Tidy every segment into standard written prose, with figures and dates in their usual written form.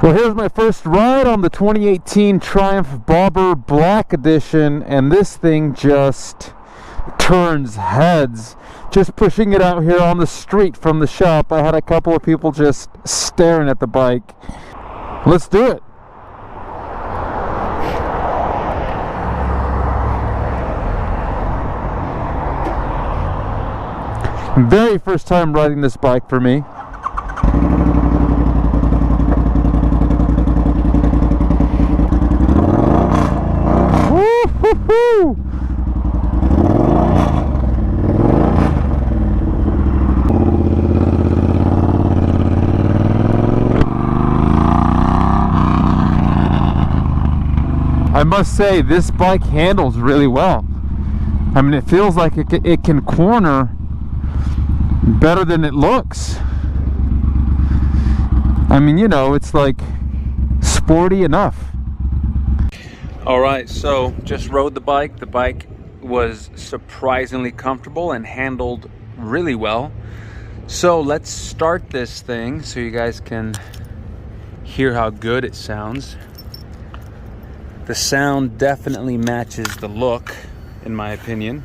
Well, here's my first ride on the 2018 Triumph Bobber Black Edition, and this thing just turns heads. Just pushing it out here on the street from the shop, I had a couple of people just staring at the bike. Let's do it. Very first time riding this bike for me. Woo-hoo-hoo! I must say, this bike handles really well. I mean, it feels like it can corner better than it looks. I mean, you know, it's like sporty enough. All right, so just rode the bike. The bike was surprisingly comfortable and handled really well. So let's start this thing so you guys can hear how good it sounds. The sound definitely matches the look, in my opinion.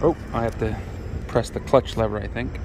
Oh, I have to press the clutch lever, I think.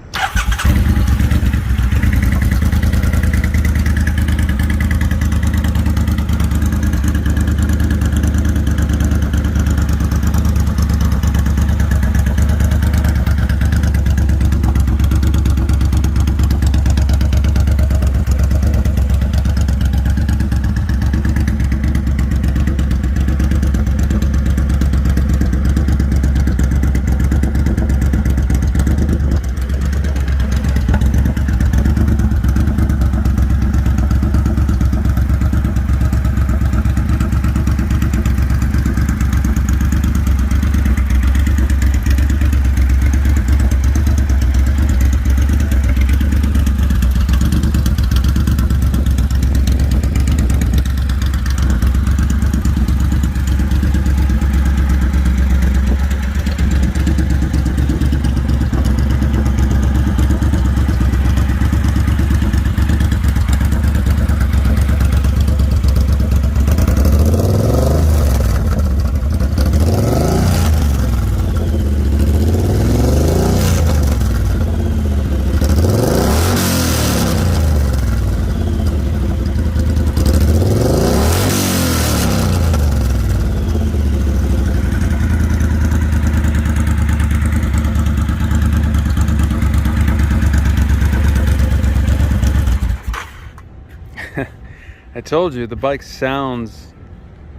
I told you, the bike sounds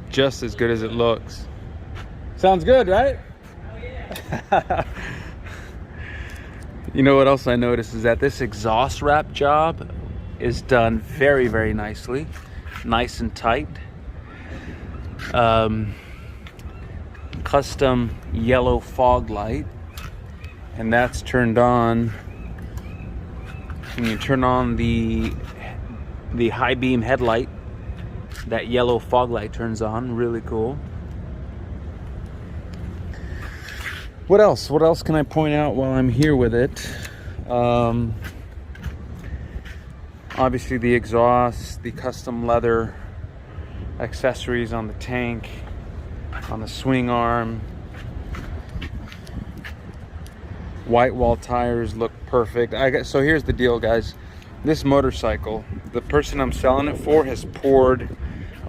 just as good as it looks. Sounds good, right? Oh yeah. You know what else I noticed is that this exhaust wrap job is done very, very nicely. Nice and tight. Custom yellow fog light. And that's turned on. When you turn on the high beam headlight, that yellow fog light turns on. Really cool. What else can I point out while I'm here with it? Obviously the exhaust, the custom leather accessories on the tank, on the swing arm. White wall tires look perfect. So here's the deal, guys. This motorcycle, the person I'm selling it for has poured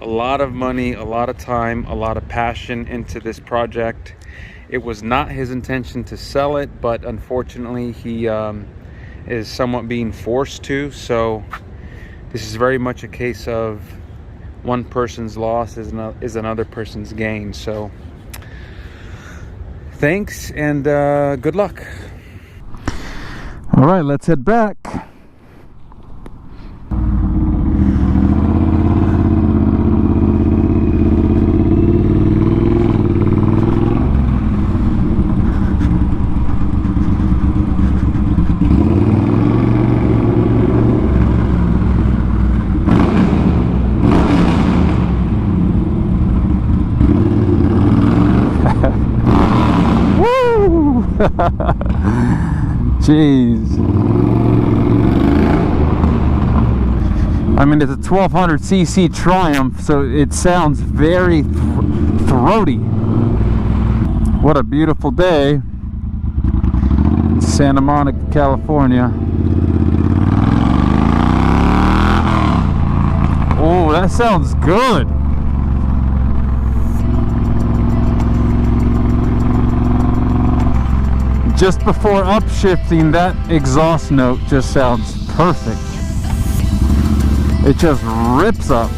a lot of money, a lot of time, a lot of passion into this project. It was not his intention to sell it, but unfortunately he is somewhat being forced to. So this is very much a case of one person's loss is another person's gain. So thanks and good luck. All right, let's head back. Jeez. I mean, it's a 1200cc Triumph, so it sounds very throaty. What a beautiful day in Santa Monica, California. Oh, that sounds good. Just before upshifting, that exhaust note just sounds perfect. It just rips up.